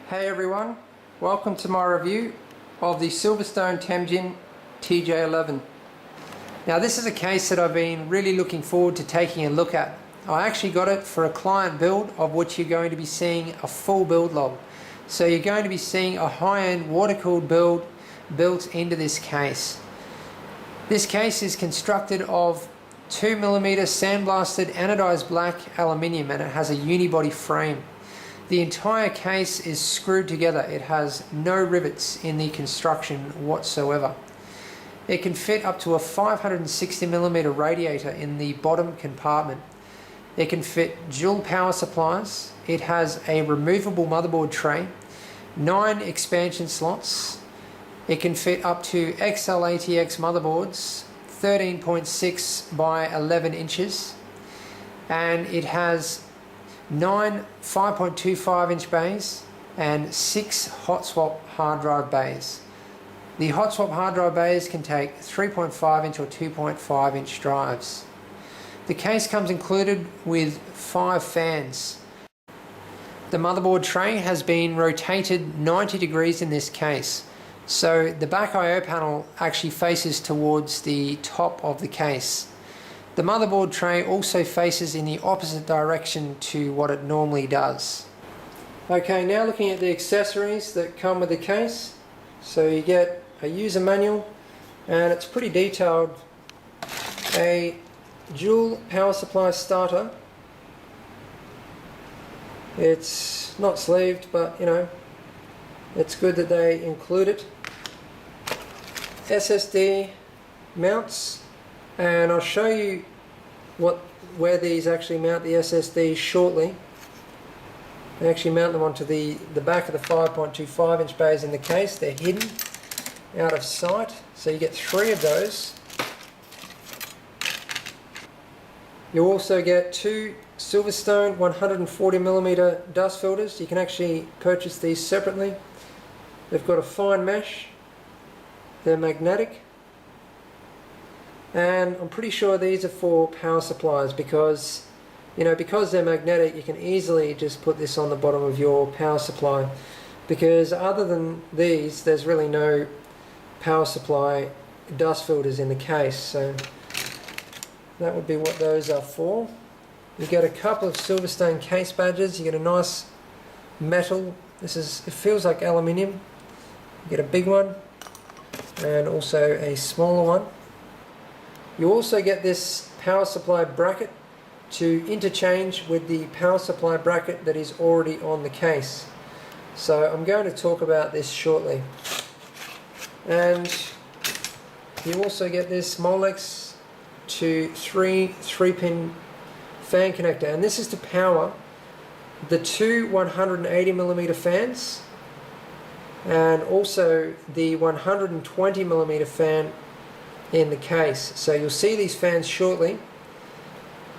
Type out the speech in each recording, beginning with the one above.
Hey everyone, welcome to my review of the Silverstone Temjin TJ11. Now this is a case that I've been really looking forward to taking a look at. I actually got it for a client build of which you're going to be seeing a full build log. So you're going to be seeing a high-end water-cooled build built into this case. This case is constructed of 2mm sandblasted anodized black aluminium, and it has a unibody frame. The entire case is screwed together. It has no rivets in the construction whatsoever. It can fit up to a 560mm radiator in the bottom compartment. It can fit dual power supplies. It has a removable motherboard tray, 9 expansion slots. It can fit up to XL-ATX motherboards, 13.6 by 11 inches, and it has 9 5.25 inch bays and 6 hot swap hard drive bays. The hot swap hard drive bays can take 3.5 inch or 2.5 inch drives. The case comes included with 5 fans. The motherboard tray has been rotated 90 degrees in this case, so the back I/O panel actually faces towards the top of the case. The motherboard tray also faces in the opposite direction to what it normally does. Okay, now looking at the accessories that come with the case. So you get a user manual, and it's pretty detailed. A dual power supply starter. It's not sleeved, but you know, it's good that they include it. Ssd mounts. And I'll show you where these actually mount the SSDs shortly. They actually mount them onto the back of the 5.25 inch bays in the case. They're hidden out of sight, so you get 3 of those. You also get 2 Silverstone 140mm dust filters. You can actually purchase these separately. They've got a fine mesh. They're magnetic. And I'm pretty sure these are for power supplies because they're magnetic, you can easily just put this on the bottom of your power supply, because other than these there's really no power supply dust filters in the case. So that would be what those are for. You get a couple of Silverstone case badges. You get a nice metal, it feels like aluminium. You get a big one and also a smaller one. You also get this power supply bracket to interchange with the power supply bracket that is already on the case. So I'm going to talk about this shortly. And you also get this Molex to 3-pin fan connector, and this is to power the 2 180mm fans and also the 120mm fan in the case. So you'll see these fans shortly,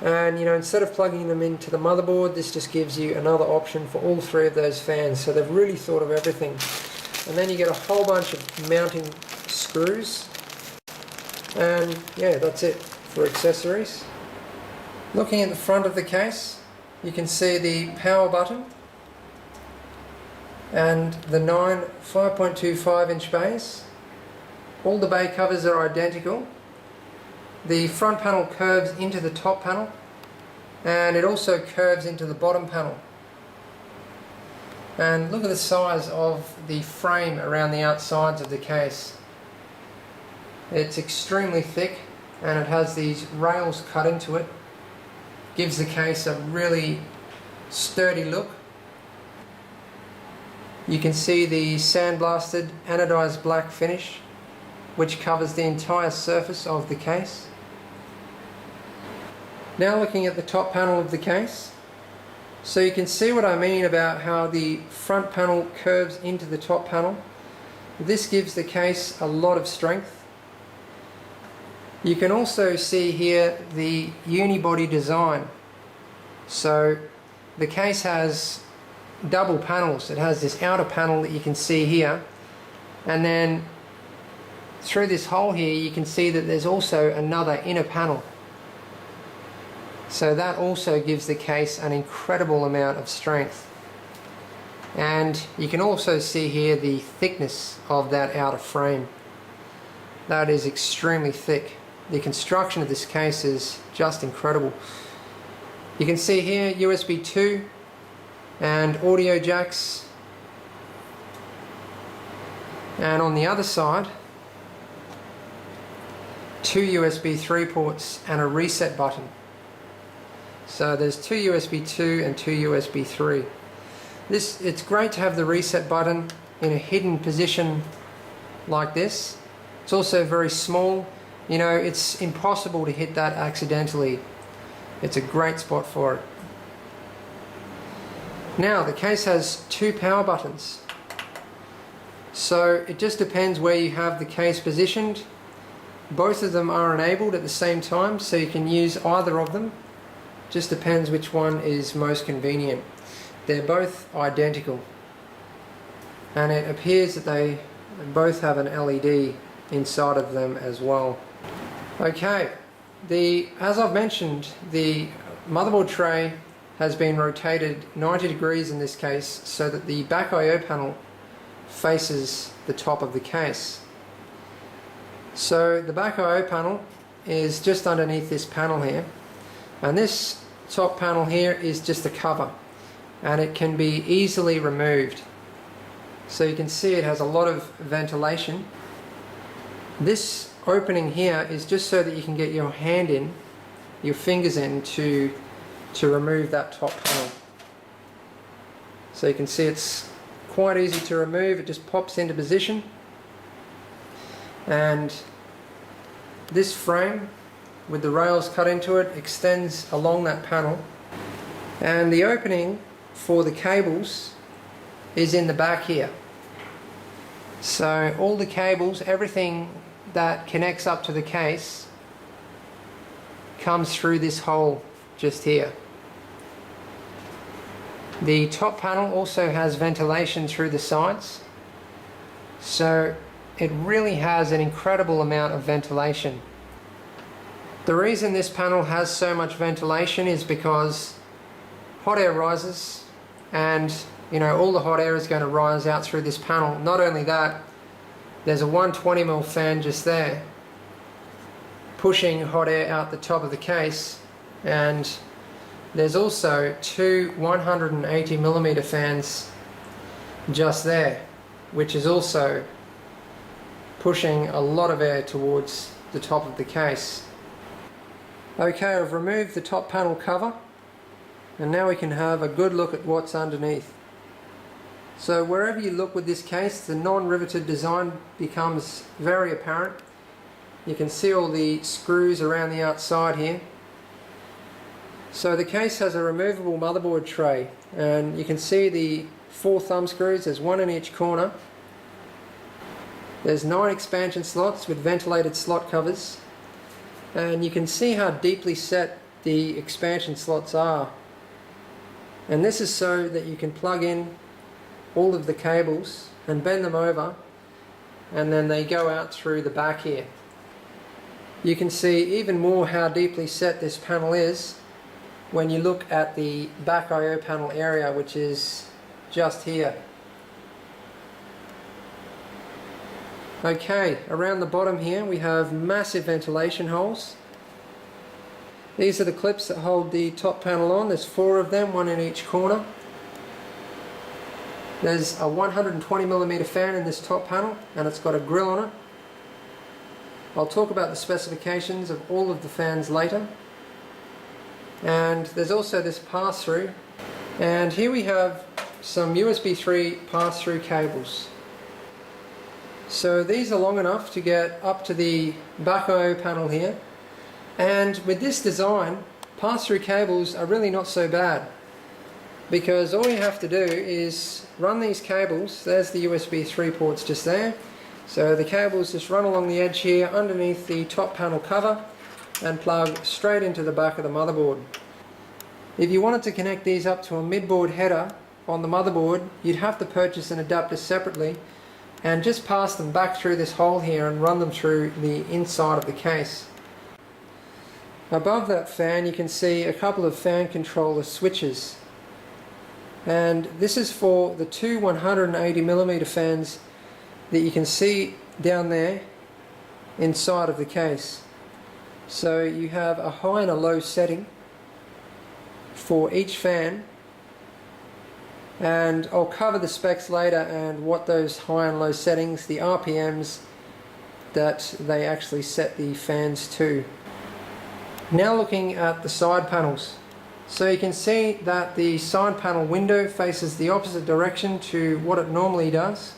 and instead of plugging them into the motherboard, this just gives you another option for all 3 of those fans. So they've really thought of everything. And then you get a whole bunch of mounting screws, and yeah, that's it for accessories. Looking at the front of the case, you can see the power button and the 9 5.25 inch bays. All the bay covers are identical. The front panel curves into the top panel, and it also curves into the bottom panel. And look at the size of the frame around the outsides of the case. It's extremely thick, and it has these rails cut into it. Gives the case a really sturdy look. You can see the sandblasted anodized black finish, which covers the entire surface of the case. Now looking at the top panel of the case, so you can see what I mean about how the front panel curves into the top panel. This gives the case a lot of strength. You can also see here the Unibody Design. So the case has double panels. It has this outer panel that you can see here, and then through this hole here you can see that there's also another inner panel. So that also gives the case an incredible amount of strength. And you can also see here the thickness of that outer frame. That is extremely thick. The construction of this case is just incredible. You can see here USB 2 and audio jacks, and on the other side 2 USB 3 ports and a reset button. So there's 2 USB 2 and 2 USB 3. It's great to have the reset button in a hidden position like this. It's also very small. You know, it's impossible to hit that accidentally. It's a great spot for it. Now the case has 2 power buttons. So it just depends where you have the case positioned. Both of them are enabled at the same time, so you can use either of them. Just depends which one is most convenient. They're both identical, and it appears that they both have an LED inside of them as well. Okay, as I've mentioned, the motherboard tray has been rotated 90 degrees in this case, so that the back I/O panel faces the top of the case. So the back I/O panel is just underneath this panel here, and this top panel here is just a cover, and it can be easily removed. So you can see it has a lot of ventilation. This opening here is just so that you can get your hand in, your fingers in to remove that top panel. So you can see it's quite easy to remove. It just pops into position, and this frame with the rails cut into it extends along that panel, and the opening for the cables is in the back here. So all the cables, everything that connects up to the case, comes through this hole just here. The top panel also has ventilation through the sides, so it really has an incredible amount of ventilation. The reason this panel has so much ventilation is because hot air rises, and you know, all the hot air is going to rise out through this panel. Not only that, there's a 120mm fan just there pushing hot air out the top of the case, and there's also 2 180mm fans just there, which is also pushing a lot of air towards the top of the case. Okay, I've removed the top panel cover, and now we can have a good look at what's underneath. So wherever you look with this case, the non-riveted design becomes very apparent. You can see all the screws around the outside here. So the case has a removable motherboard tray, and you can see the 4 thumb screws. There's 1 in each corner. There's 9 expansion slots with ventilated slot covers, and you can see how deeply set the expansion slots are. And this is so that you can plug in all of the cables and bend them over, and then they go out through the back here. You can see even more how deeply set this panel is when you look at the back I/O panel area, which is just here. Okay, around the bottom here we have massive ventilation holes. These are the clips that hold the top panel on. There's 4 of them, 1 in each corner. There's a 120mm fan in this top panel, and it's got a grill on it. I'll talk about the specifications of all of the fans later. And there's also this pass-through, and here we have some USB 3 pass-through cables. So these are long enough to get up to the back I/O panel here, and with this design, pass-through cables are really not so bad, because all you have to do is run these cables. There's the USB 3 ports just there, so the cables just run along the edge here underneath the top panel cover and plug straight into the back of the motherboard. If you wanted to connect these up to a midboard header on the motherboard, you'd have to purchase an adapter separately and just pass them back through this hole here and run them through the inside of the case. Above that fan you can see a couple of fan controller switches, And this is for the two 180mm fans that you can see down there inside of the case. So you have a high and a low setting for each fan, and I'll cover the specs later and what those high and low settings, the RPMs that they actually set the fans to. Now looking at the side panels. So you can see that the side panel window faces the opposite direction to what it normally does.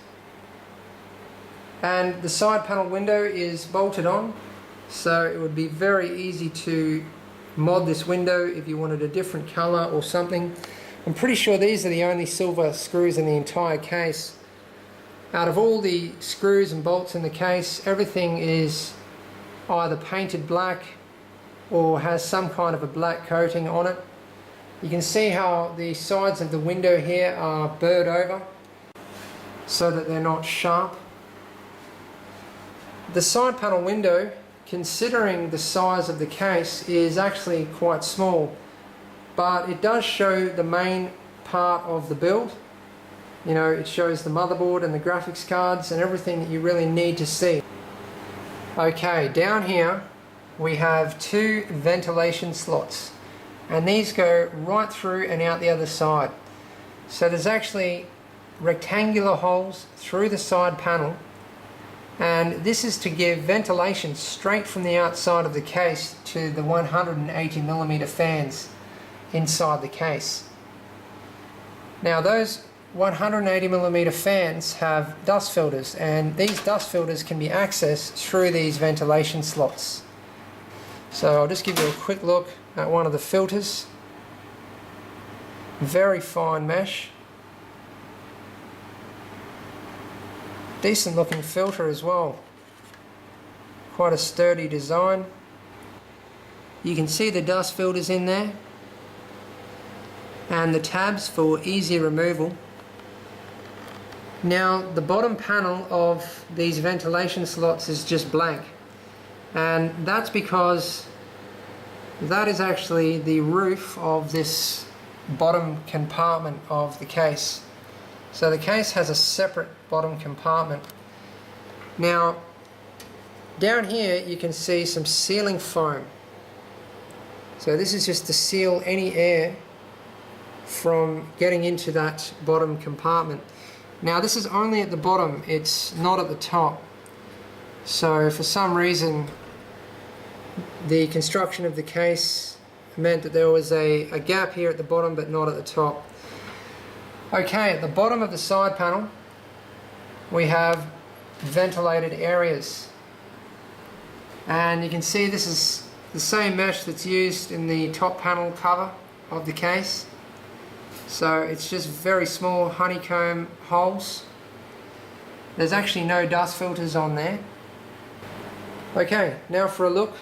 And the side panel window is bolted on, so it would be very easy to mod this window if you wanted a different color or something. I'm pretty sure these are the only silver screws in the entire case. Out of all the screws and bolts in the case, everything is either painted black or has some kind of a black coating on it. You can see how the sides of the window here are burred over so that they're not sharp. The side panel window, considering the size of the case, is actually quite small, but it does show the main part of the build. You know, it shows the motherboard and the graphics cards and everything that you really need to see. Okay, down here we have two ventilation slots, and these go right through and out the other side. So there's actually rectangular holes through the side panel, and this is to give ventilation straight from the outside of the case to the 180mm fans inside the case. Now those 180mm fans have dust filters, and these dust filters can be accessed through these ventilation slots. So I'll just give you a quick look at one of the filters. Very fine mesh. Decent looking filter as well. Quite a sturdy design. You can see the dust filters in there and the tabs for easy removal. Now the bottom panel of these ventilation slots is just blank, and that's because that is actually the roof of this bottom compartment of the case. So the case has a separate bottom compartment. Now down here you can see some sealing foam. So this is just to seal any air from getting into that bottom compartment. Now this is only at the bottom, it's not at the top. So for some reason the construction of the case meant that there was a gap here at the bottom but not at the top. Okay, at the bottom of the side panel we have ventilated areas, and you can see this is the same mesh that's used in the top panel cover of the case. So it's just very small honeycomb holes. There's actually no dust filters on there. Okay, now for a look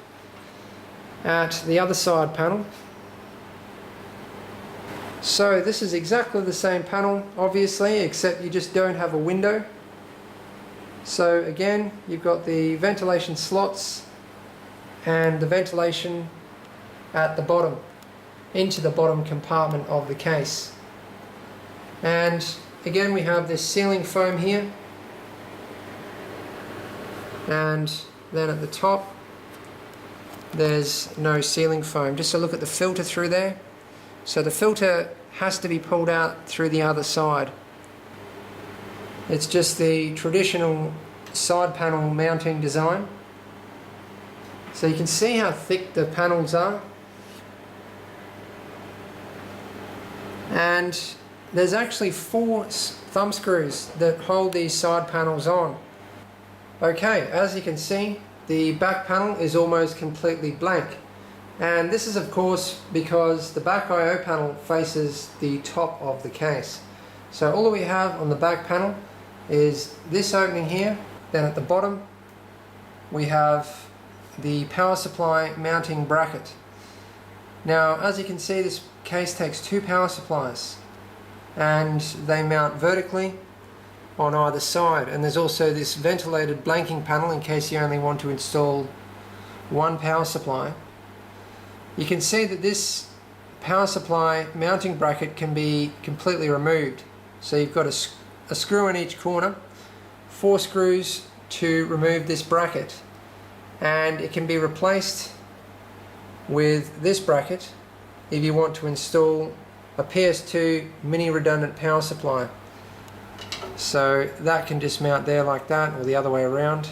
at the other side panel. So this is exactly the same panel, obviously, except you just don't have a window. So again, you've got the ventilation slots and the ventilation at the bottom, into the bottom compartment of the case. And again, we have this sealing foam here, and then at the top there's no sealing foam. Just a look at the filter through there. So the filter has to be pulled out through the other side. It's just the traditional side panel mounting design. So you can see how thick the panels are. And there's actually 4 thumb screws that hold these side panels on. Okay, as you can see, the back panel is almost completely blank. And this is of course because the back I/O panel faces the top of the case. So all that we have on the back panel is this opening here. Then at the bottom we have the power supply mounting bracket. Now as you can see, this case takes 2 power supplies, and they mount vertically on either side, and there's also this ventilated blanking panel in case you only want to install 1 power supply. You can see that this power supply mounting bracket can be completely removed. So you've got a screw in each corner, 4 screws to remove this bracket, and it can be replaced with this bracket if you want to install a PS2 mini redundant power supply. So that can just mount there like that, or the other way around.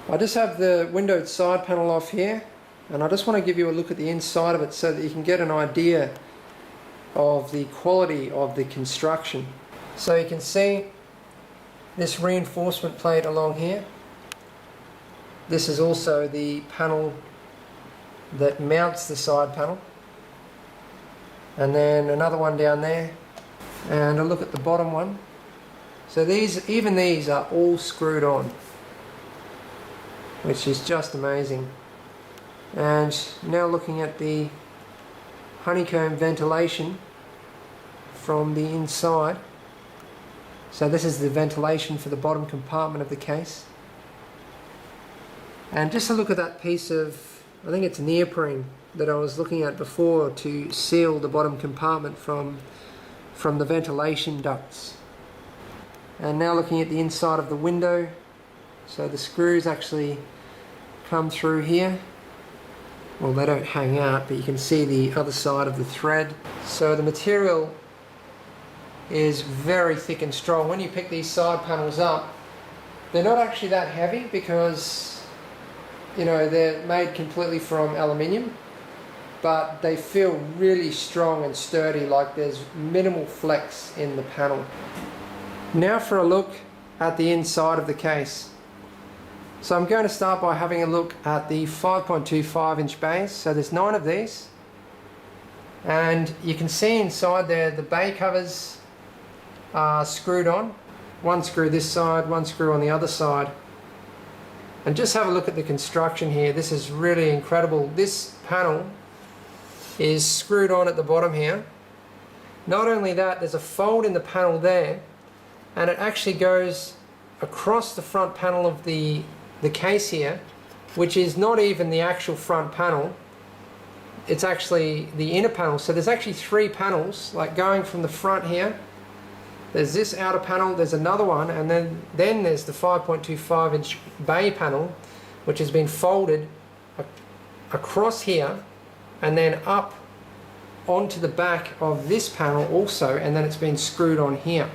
I just have the windowed side panel off here, and I just want to give you a look at the inside of it so that you can get an idea of the quality of the construction. So you can see this reinforcement plate along here. This is also the panel that mounts the side panel, and then another one down there, and a look at the bottom one. So even these are all screwed on, which is just amazing. And now looking at the honeycomb ventilation from the inside. So this is the ventilation for the bottom compartment of the case. And just a look at that piece of, I think it's neoprene, that I was looking at before to seal the bottom compartment from the ventilation ducts. And now looking at the inside of the window. So the screws actually come through here. Well, they don't hang out, but you can see the other side of the thread. So the material is very thick and strong. When you pick these side panels up, they're not actually that heavy because, you know, they're made completely from aluminium, but they feel really strong and sturdy, like there's minimal flex in the panel. Now for a look at the inside of the case. So I'm going to start by having a look at the 5.25 inch bays. So there's 9 of these, and you can see inside there the bay covers are screwed on. One screw this side, one screw on the other side. And just have a look at the construction here. This is really incredible. This panel is screwed on at the bottom here. Not only that, there's a fold in the panel there, and it actually goes across the front panel of the case here, which is not even the actual front panel, it's actually the inner panel. So there's actually 3 panels, like going from the front here. There's this outer panel, there's another one, and then there's the 5.25 inch bay panel, which has been folded across here and then up onto the back of this panel also, and then it's been screwed on here.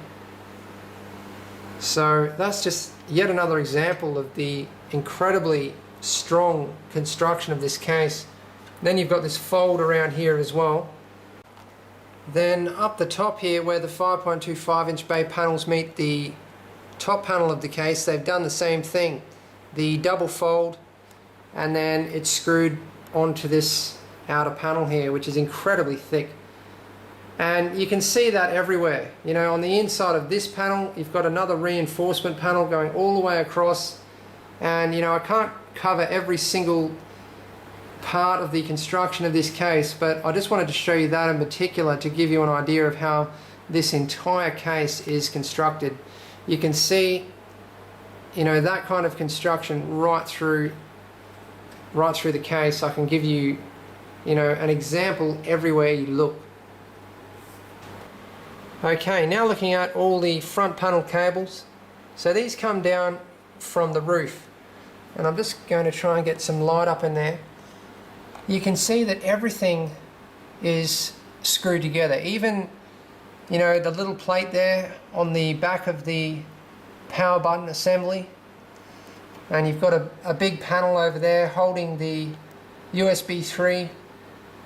So that's just yet another example of the incredibly strong construction of this case. Then you've got this fold around here as well. Then up the top here, where the 5.25 inch bay panels meet the top panel of the case, they've done the same thing. The double fold, and then it's screwed onto this outer panel here, which is incredibly thick. And you can see that everywhere. You know, on the inside of this panel, you've got another reinforcement panel going all the way across. And, you know, I can't cover every single part of the construction of this case, but I just wanted to show you that in particular to give you an idea of how this entire case is constructed. You can see, you know, that kind of construction right through the case. I can give you, you know, an example everywhere you look. Okay, now looking at all the front panel cables. So these come down from the roof, and I'm just going to try and get some light up in there. You can see that everything is screwed together. Even, you know, the little plate there on the back of the power button assembly, and you've got a big panel over there holding the USB 3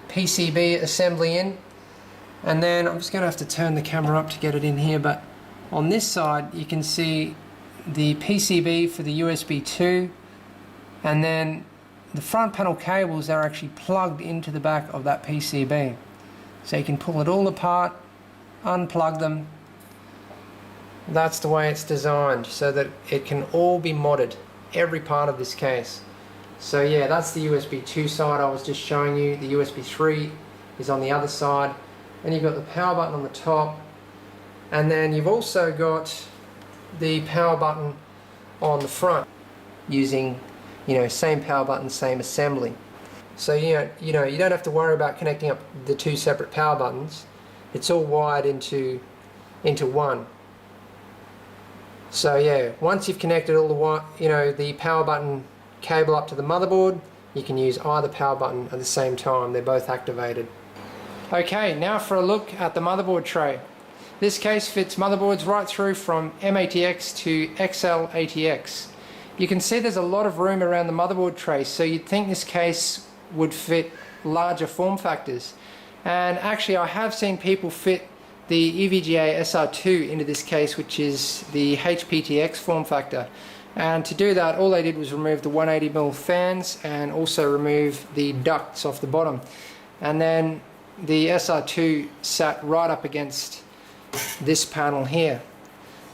PCB assembly in. And then I'm just going to have to turn the camera up to get it in here, but on this side you can see the PCB for the USB 2, and then the front panel cables are actually plugged into the back of that PCB. So you can pull it all apart, unplug them. That's the way it's designed, so that it can all be modded, every part of this case. So yeah, that's the USB 2 side I was just showing you. The USB 3 is on the other side. And you've got the power button on the top, and then you've also got the power button on the front using, you know, same power button, same assembly. So you don't have to worry about connecting up the two separate power buttons. It's all wired into one. So yeah, once you've connected all the power button cable up to the motherboard, you can use either power button at the same time. They're both activated. Okay, now for a look at the motherboard tray. This case fits motherboards right through from M80X to XL80X. You can see there's a lot of room around the motherboard tray, so you'd think this case would fit larger form factors. And actually I have seen people fit the EVGA SR2 into this case, which is the HPTX form factor. And to do that, all they did was remove the 180mm fans and also remove the ducts off the bottom. And then the SR2 sat right up against this panel here.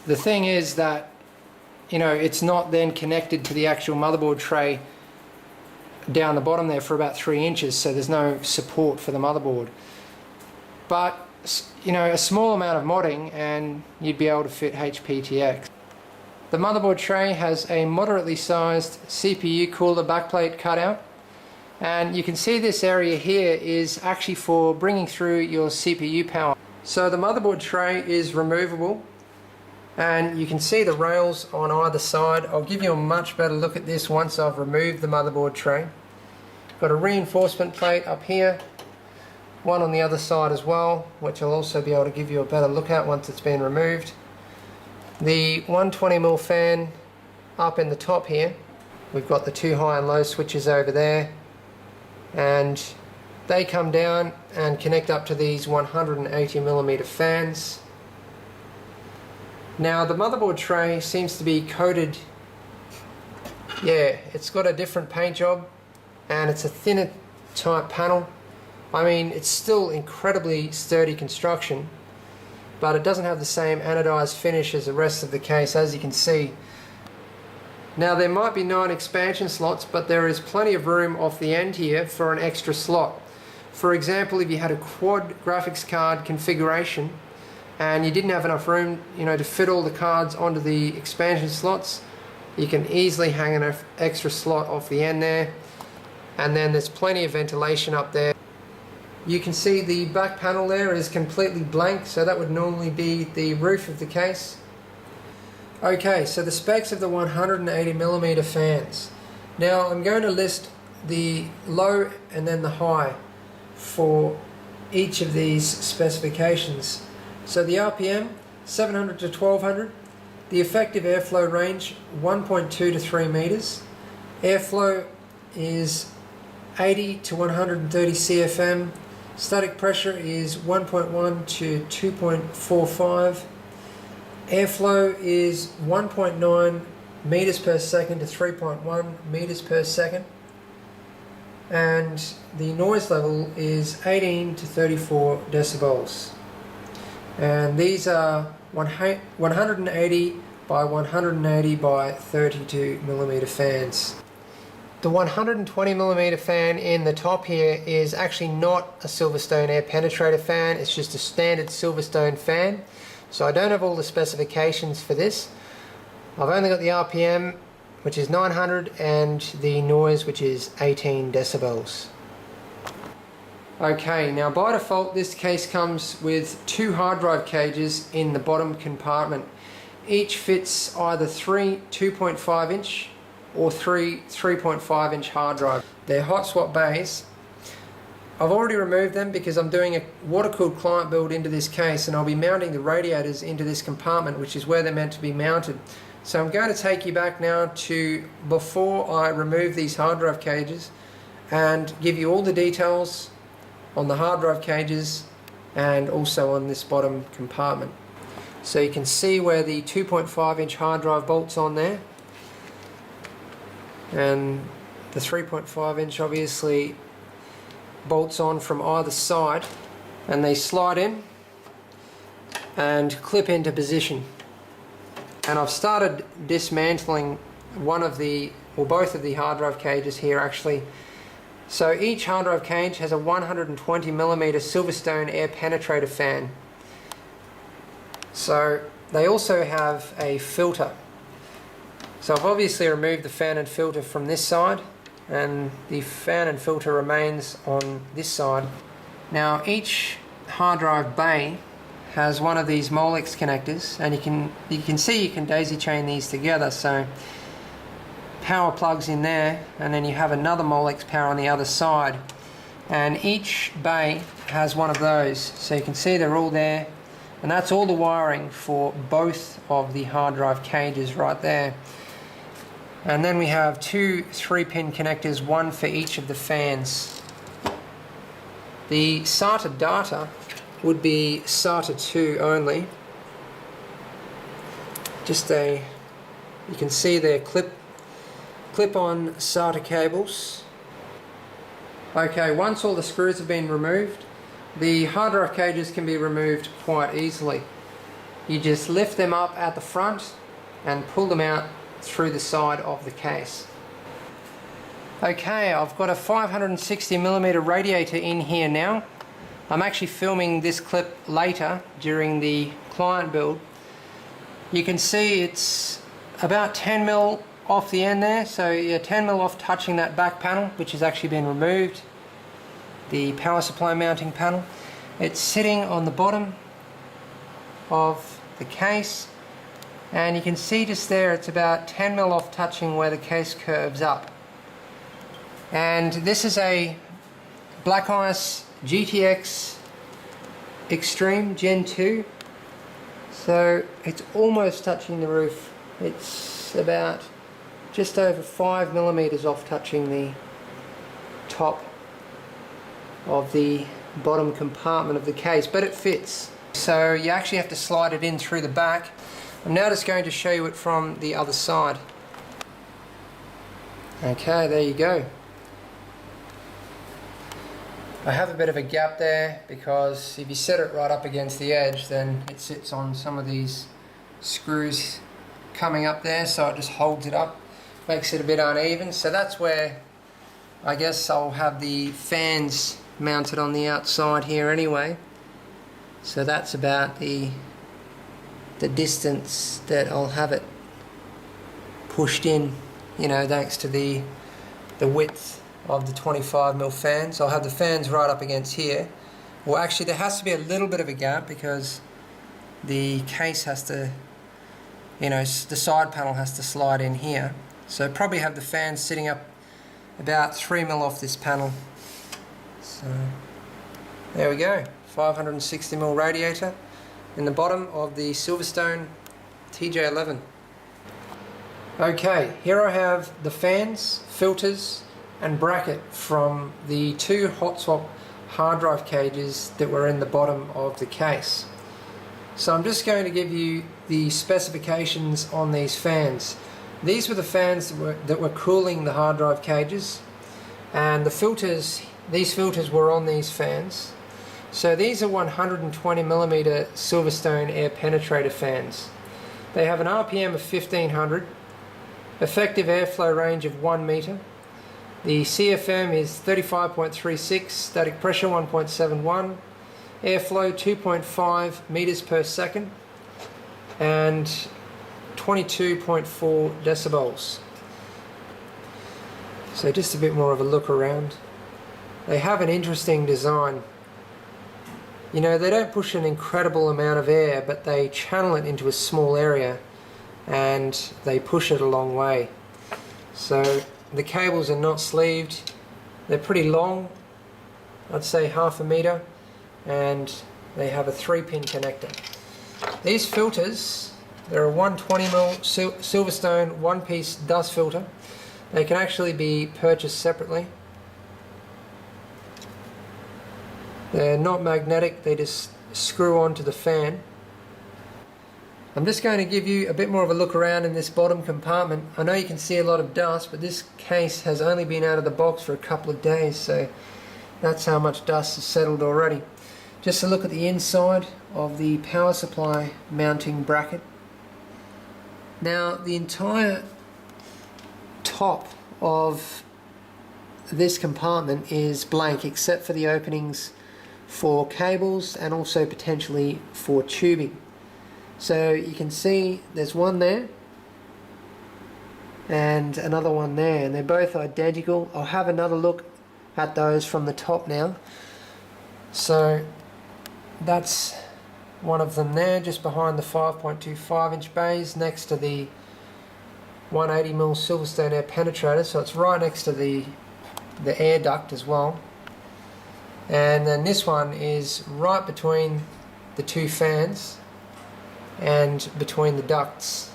The thing is that it's not then connected to the actual motherboard tray down the bottom there for about 3 inches, so there's no support for the motherboard. But a small amount of modding and you'd be able to fit HPTX. The motherboard tray has a moderately sized CPU cooler backplate cutout, and you can see this area here is actually for bringing through your CPU power. So the motherboard tray is removable, and you can see the rails on either side. I'll give you a much better look at this once I've removed the motherboard tray. Got a reinforcement plate up here, one on the other side as well, which I'll also be able to give you a better look at once it's been removed. The 120mm fan up in the top here. We've got the two high and low switches over there, and they come down and connect up to these 180mm fans. Now the motherboard tray seems to be coated, it's got a different paint job and it's a thinner type panel. I mean, it's still incredibly sturdy construction, but it doesn't have the same anodized finish as the rest of the case, as you can see. Now there might be 9 expansion slots, but there is plenty of room off the end here for an extra slot. For example, if you had a quad graphics card configuration and you didn't have enough room to fit all the cards onto the expansion slots, you can easily hang an extra slot off the end there, and then there's plenty of ventilation up there. You can see the back panel there is completely blank, so that would normally be the roof of the case. Okay, so the specs of the 180mm fans. Now I'm going to list the low and then the high for each of these specifications. So the RPM, 700 to 1200. The effective airflow range, 1.2 to 3 meters. Airflow is 80 to 130 CFM. Static pressure is 1.1 to 2.45. Airflow is 1.9 meters per second to 3.1 meters per second. And the noise level is 18 to 34 decibels. And these are 180 by 180 by 32mm fans. The 120mm fan in the top here is actually not a Silverstone air penetrator fan, it's just a standard Silverstone fan. So I don't have all the specifications for this. I've only got the RPM, which is 900, and the noise, which is 18 decibels. Okay, now by default this case comes with 2 hard drive cages in the bottom compartment. Each fits either 3 2.5 inch or 3 3.5 inch hard drive. They're hot swap bays. I've already removed them because I'm doing a water-cooled client build into this case, and I'll be mounting the radiators into this compartment, which is where they're meant to be mounted. So I'm going to take you back now to before I remove these hard drive cages and give you all the details on the hard drive cages and also on this bottom compartment. So you can see where the 2.5 inch hard drive bolts on there, and the 3.5 inch obviously bolts on from either side, and they slide in and clip into position. And I've started dismantling one of the, or both of the hard drive cages here actually. So each hard drive cage has a 120mm Silverstone air penetrator fan. So they also have a filter. So I've obviously removed the fan and filter from this side, and the fan and filter remains on this side. Now each hard drive bay has one of these Molex connectors, and you can see you can daisy chain these together. So power plugs in there, and then you have another Molex power on the other side, and each bay has one of those. So you can see they're all there, and that's all the wiring for both of the hard drive cages right there. And then we have two 3-pin connectors, one for each of the fans. The SATA data would be SATA 2 only. You can see their clip-on SATA cables. Okay, once all the screws have been removed, the hard drive cages can be removed quite easily. You just lift them up at the front and pull them out through the side of the case. Okay, I've got a 560mm radiator in here now. I'm actually filming this clip later during the client build. You can see it's about 10mm off the end there, so yeah, 10mm off touching that back panel, which has actually been removed, the power supply mounting panel. It's sitting on the bottom of the case, and you can see just there it's about 10mm off touching where the case curves up. And this is a Black Ice GTX Extreme Gen 2, so it's almost touching the roof. It's about just over 5mm off touching the top of the bottom compartment of the case, but it fits. So you actually have to slide it in through the back. I'm now just going to show you it from the other side. Okay, there you go. I have a bit of a gap there because if you set it right up against the edge, then it sits on some of these screws coming up there, so it just holds it up, makes it a bit uneven. So that's where I guess I'll have the fans mounted on the outside here anyway. So that's about the distance that I'll have it pushed in, you know, thanks to the width of the 25mm fans. I'll have the fans right up against here. Well, actually there has to be a little bit of a gap because the case has to, you know, the side panel has to slide in here. So probably have the fans sitting up about 3mm off this panel. So there we go, 560mm radiator in the bottom of the Silverstone TJ11. Okay, here I have the fans, filters and bracket from the two hot swap hard drive cages that were in the bottom of the case. So I'm just going to give you the specifications on these fans. These were the fans that were cooling the hard drive cages, and the filters, these filters were on these fans. So these are 120mm Silverstone air penetrator fans. They have an RPM of 1500, effective airflow range of 1 meter. The CFM is 35.36, static pressure 1.71, airflow 2.5 meters per second, and 22.4 decibels. So just a bit more of a look around. They have an interesting design. You know, they don't push an incredible amount of air, but they channel it into a small area and they push it a long way. So the cables are not sleeved. They're pretty long, I'd say half a meter, and they have a 3-pin connector. These filters, they're a 120mm Silverstone one-piece dust filter. They can actually be purchased separately. They're not magnetic, they just screw onto the fan. I'm just going to give you a bit more of a look around in this bottom compartment. I know you can see a lot of dust, but this case has only been out of the box for a couple of days, so that's how much dust has settled already. Just a look at the inside of the power supply mounting bracket. Now the entire top of this compartment is blank except for the openings for cables and also potentially for tubing. So you can see there's one there, and another one there, and they're both identical. I'll have another look at those from the top now. So that's one of them there, just behind the 5.25 inch bays, next to the 180mm Silverstone air penetrator, so it's right next to the air duct as well. And then this one is right between the two fans and between the ducts.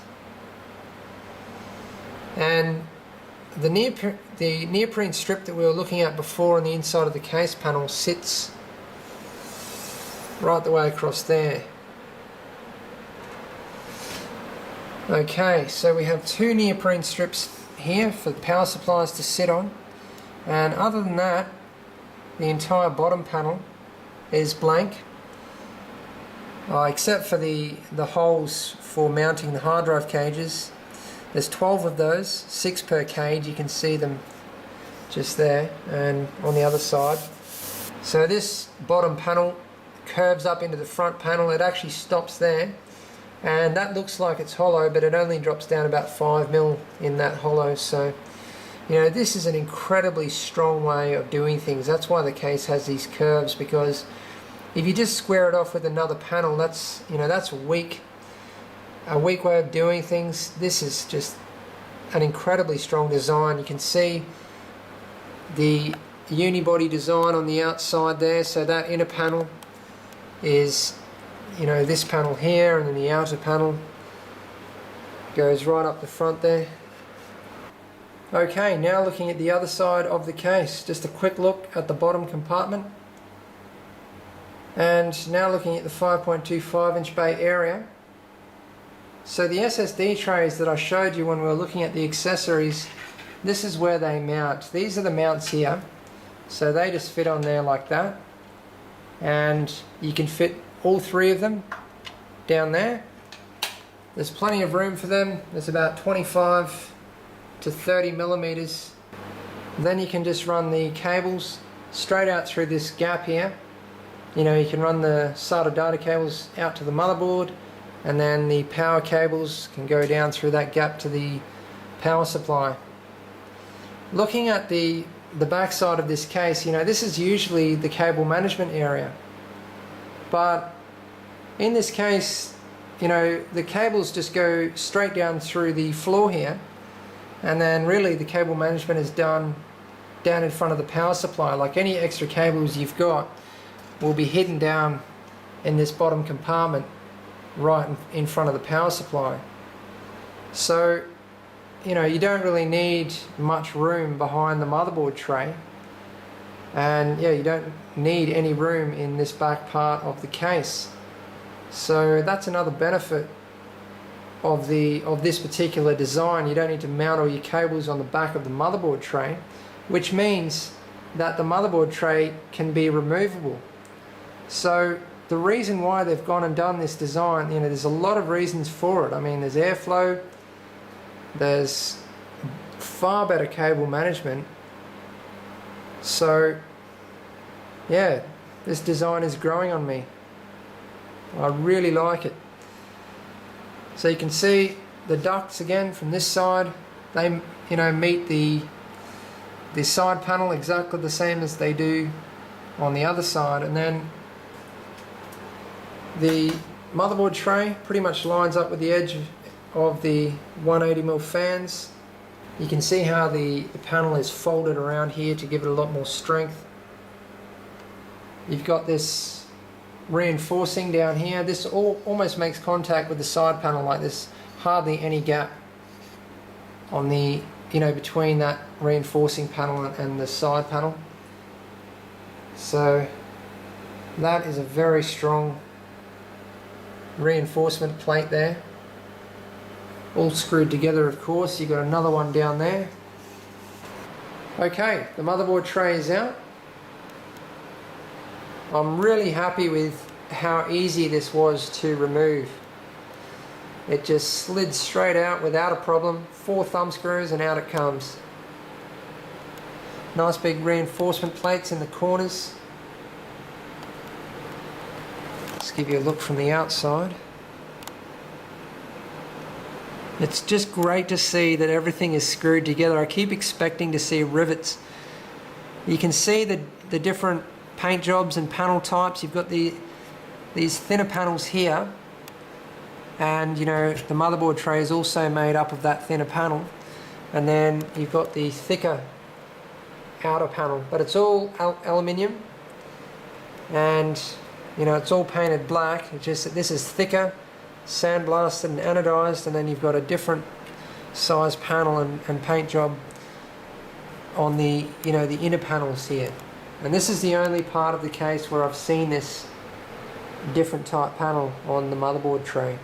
And the neoprene strip that we were looking at before on the inside of the case panel sits right the way across there. Okay, so we have two neoprene strips here for the power supplies to sit on, and other than that, the entire bottom panel is blank, except for the holes for mounting the hard drive cages. There's 12 of those, 6 per cage. You can see them just there and on the other side. So this bottom panel curves up into the front panel. It actually stops there, and that looks like it's hollow, but it only drops down about 5mm in that hollow. So, you know, this is an incredibly strong way of doing things. That's why the case has these curves, because if you just square it off with another panel, that's, you know, that's a weak way of doing things. This is just an incredibly strong design. You can see the Unibody design on the outside there, so that inner panel is, you know, this panel here, and then the outer panel goes right up the front there. Okay, now looking at the other side of the case, just a quick look at the bottom compartment, and now looking at the 5.25 inch bay area. So the SSD trays that I showed you when we were looking at the accessories, this is where they mount. These are the mounts here, so they just fit on there like that, and you can fit all 3 of them down there. There's plenty of room for them. There's about 25 to 30mm. Then you can just run the cables straight out through this gap here. You know, you can run the SATA data cables out to the motherboard, and then the power cables can go down through that gap to the power supply. Looking at the back side of this case, you know, this is usually the cable management area, but in this case, you know, the cables just go straight down through the floor here, and then really the cable management is done down in front of the power supply. Like, any extra cables you've got will be hidden down in this bottom compartment right in front of the power supply. So, you know, you don't really need much room behind the motherboard tray, and yeah, you don't need any room in this back part of the case. So that's another benefit of this particular design. You don't need to mount all your cables on the back of the motherboard tray, which means that the motherboard tray can be removable. So the reason why they've gone and done this design, you know, there's a lot of reasons for it. I mean, there's airflow, there's far better cable management. So yeah, this design is growing on me. I really like it. So you can see the ducts again from this side. They, you know, meet the side panel exactly the same as they do on the other side, and then the motherboard tray pretty much lines up with the edge of the 180mm fans. You can see how the panel is folded around here to give it a lot more strength. You've got this reinforcing down here. This almost makes contact with the side panel. Like, there's hardly any gap on the, you know, between that reinforcing panel and the side panel. So that is a very strong reinforcement plate there, all screwed together, of course. You've got another one down there. Okay, the motherboard tray is out. I'm really happy with how easy this was to remove. It just slid straight out without a problem. 4 thumb screws and out it comes. Nice big reinforcement plates in the corners. Let's give you a look from the outside. It's just great to see that everything is screwed together. I keep expecting to see rivets. You can see the different paint jobs and panel types. You've got these thinner panels here, and you know the motherboard tray is also made up of that thinner panel, and then you've got the thicker outer panel, but it's all aluminium, and you know it's all painted black. It's just that this is thicker, sandblasted and anodized, and then you've got a different size panel and paint job on the the inner panels here. And this is the only part of the case where I've seen this different type panel on the motherboard tray.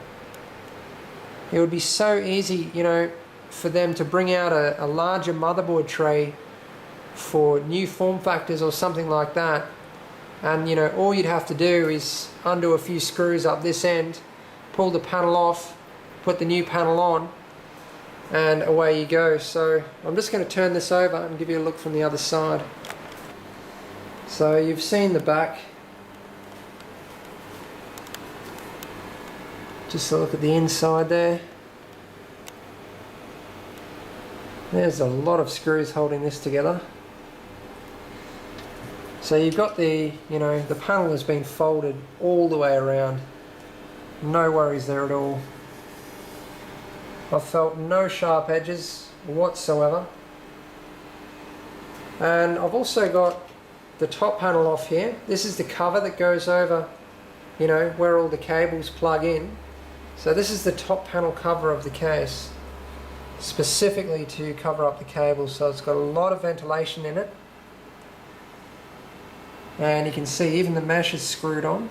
It would be so easy, you know, for them to bring out a larger motherboard tray for new form factors or something like that, and you know all you'd have to do is undo a few screws up this end, pull the panel off, put the new panel on, and away you go. So I'm just going to turn this over and give you a look from the other side. So you've seen the back. Just a look at the inside there. There's a lot of screws holding this together. So you've got the panel has been folded all the way around. No worries there at all. I've felt no sharp edges whatsoever. And I've also got the top panel off here. This is the cover that goes over, you know, where all the cables plug in. So this is the top panel cover of the case, specifically to cover up the cables. So it's got a lot of ventilation in it. And you can see even the mesh is screwed on.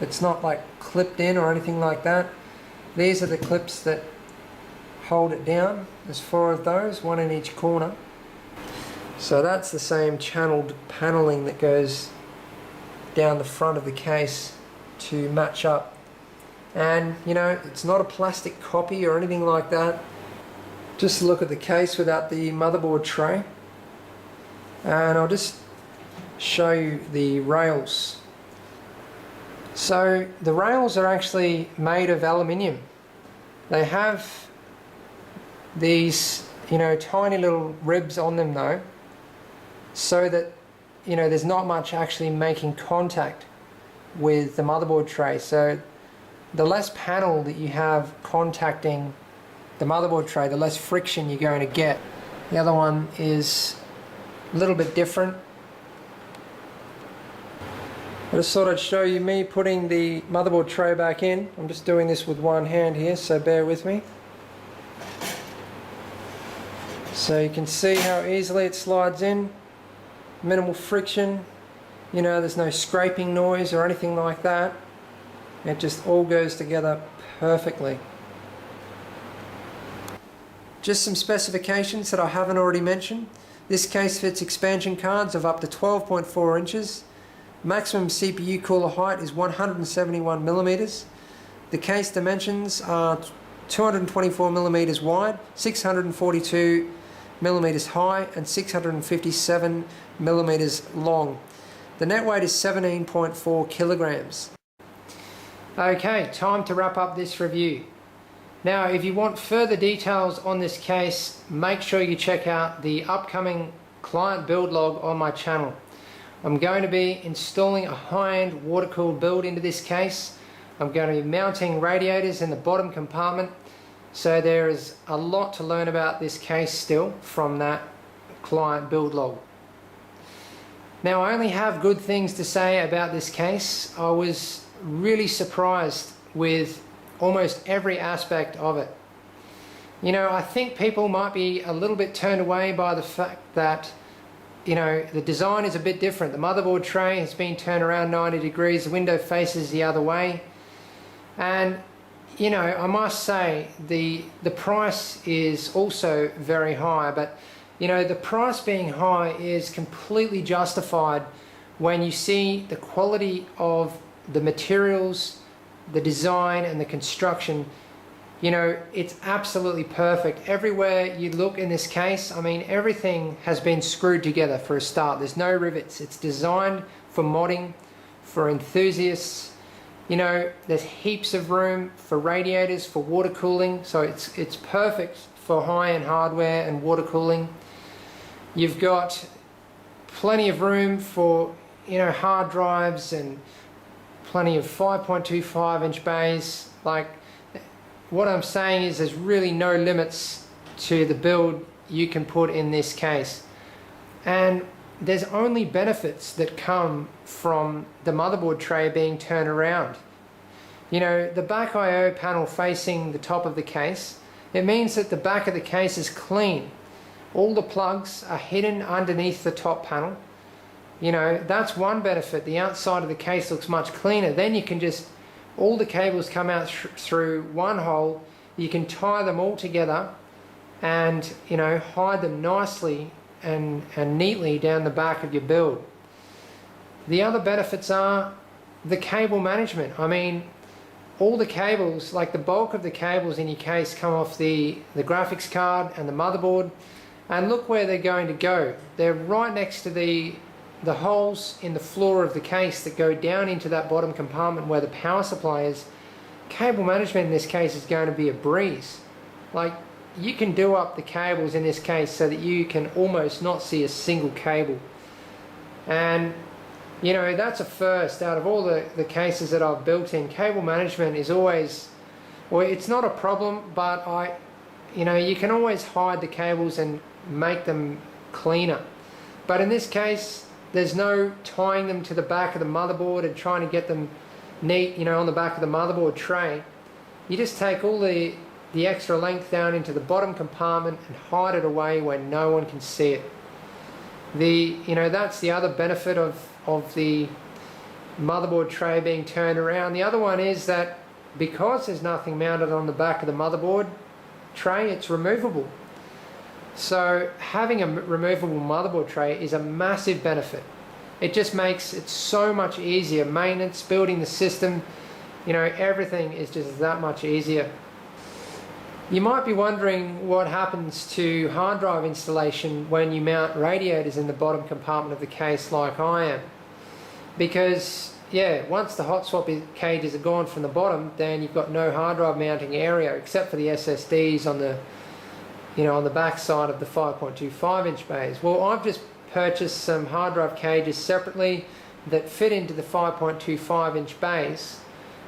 It's not like clipped in or anything like that. These are the clips that hold it down. There's 4 of those, 1 in each corner. So that's the same channeled paneling that goes down the front of the case to match up. And you know, it's not a plastic copy or anything like that. Just look at the case without the motherboard tray. And I'll just show you the rails. So the rails are actually made of aluminium. They have these, you know, tiny little ribs on them though, so that, you know, there's not much actually making contact with the motherboard tray. So the less panel that you have contacting the motherboard tray, the less friction you're going to get. The other one is a little bit different. I just thought I'd show you me putting the motherboard tray back in. I'm just doing this with one hand here, so bear with me. So you can see how easily it slides in. Minimal friction. You know, there's no scraping noise or anything like that. It just all goes together perfectly. Just some specifications that I haven't already mentioned. This case fits expansion cards of up to 12.4 inches. Maximum CPU cooler height is 171 millimeters. The case dimensions are 224 millimeters wide, 642 millimeters high, and 657 millimeters long. The net weight is 17.4 kilograms. Okay, time to wrap up this review. Now, if you want further details on this case, make sure you check out the upcoming client build log on my channel. I'm going to be installing a high-end water-cooled build into this case. I'm going to be mounting radiators in the bottom compartment. So there is a lot to learn about this case still from that client build log. Now, I only have good things to say about this case. I was really surprised with almost every aspect of it. You know, I think people might be a little bit turned away by the fact that, you know, the design is a bit different. The motherboard tray has been turned around 90 degrees, the window faces the other way. And, you know, I must say the price is also very high, but, you know, the price being high is completely justified when you see the quality of the materials, the design and the construction. You know, it's absolutely perfect. Everywhere you look in this case, I mean, everything has been screwed together for a start. There's no rivets. It's designed for modding, for enthusiasts, You know, there's heaps of room for radiators, for water cooling, so it's perfect for high-end hardware and water cooling. You've got plenty of room for, you know, hard drives and plenty of 5.25 inch bays. Like, what I'm saying is there's really no limits to the build you can put in this case. And there's only benefits that come from the motherboard tray being turned around. You know, the back I/O panel facing the top of the case, it means that the back of the case is clean. All the plugs are hidden underneath the top panel. You know, that's one benefit. The outside of the case looks much cleaner. Then you can just, all the cables come out through one hole. You can tie them all together and, you know, hide them nicely and neatly down the back of your build. The other benefits are the cable management. I mean, all the cables, like the bulk of the cables in your case, come off the graphics card and the motherboard, and look where they're going to go. They're right next to the holes in the floor of the case that go down into that bottom compartment where the power supply is. Cable management in this case is going to be a breeze. Like, you can do up the cables in this case so that you can almost not see a single cable. And, you know, that's a first out of all the cases that I've built in. Cable management is always, well, it's not a problem, but you know, you can always hide the cables and make them cleaner. But in this case, there's no tying them to the back of the motherboard and trying to get them neat, you know, on the back of the motherboard tray. You just take all the extra length down into the bottom compartment and hide it away where no one can see it. You know, that's the other benefit of the motherboard tray being turned around. The other one is that because there's nothing mounted on the back of the motherboard tray, it's removable. So having a removable motherboard tray is a massive benefit. It just makes it so much easier. Maintenance, building the system, you know, everything is just that much easier. You might be wondering what happens to hard drive installation when you mount radiators in the bottom compartment of the case like I am. Because, yeah, once the hot swap cages are gone from the bottom, then you've got no hard drive mounting area except for the SSDs on the, you know, on the back side of the 5.25 inch bays. Well, I've just purchased some hard drive cages separately that fit into the 5.25 inch bays,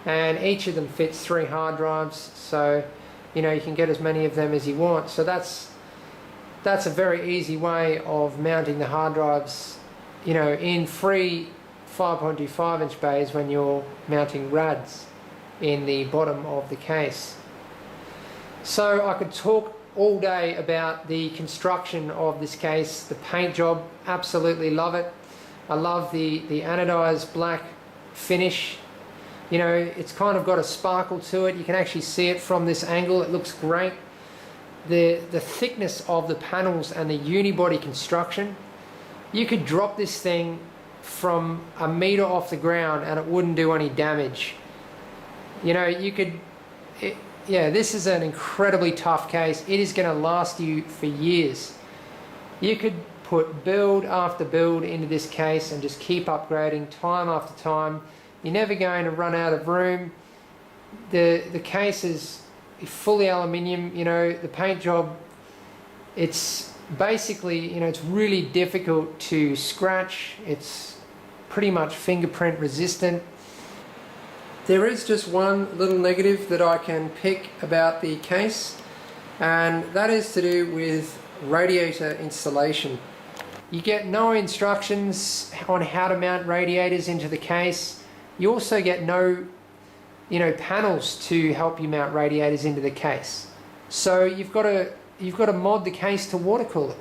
and each of them fits 3 hard drives, so you know, you can get as many of them as you want. So that's a very easy way of mounting the hard drives, you know, in free 5.25 inch bays when you're mounting RADs in the bottom of the case. So I could talk all day about the construction of this case. The paint job, absolutely love it. I love the anodized black finish. You know, it's kind of got a sparkle to it. You can actually see it from this angle. It looks great. The thickness of the panels and the unibody construction. You could drop this thing from a meter off the ground and it wouldn't do any damage. You know, you could... yeah, this is an incredibly tough case. It is going to last you for years. You could put build after build into this case and just keep upgrading time after time. You're never going to run out of room. The case is fully aluminium. You know, the paint job, it's basically, you know, it's really difficult to scratch. It's pretty much fingerprint resistant. There is just one little negative that I can pick about the case, and that is to do with radiator installation. You get no instructions on how to mount radiators into the case. You also get no, you know, panels to help you mount radiators into the case. So you've got to mod the case to water cool it.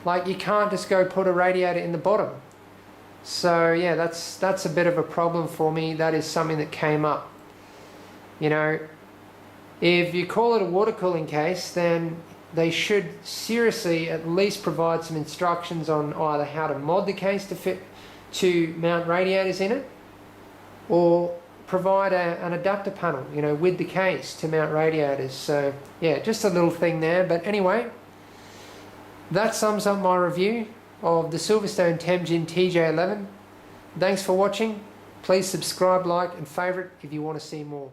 Like, you can't just go put a radiator in the bottom. So yeah, that's a bit of a problem for me. That is something that came up. You know, if you call it a water cooling case, then they should seriously at least provide some instructions on either how to mod the case to mount radiators in it, or provide an adapter panel, you know, with the case to mount radiators. So yeah, just a little thing there. But anyway, that sums up my review of the Silverstone Temjin TJ11. Thanks for watching. Please subscribe, like and favourite if you want to see more.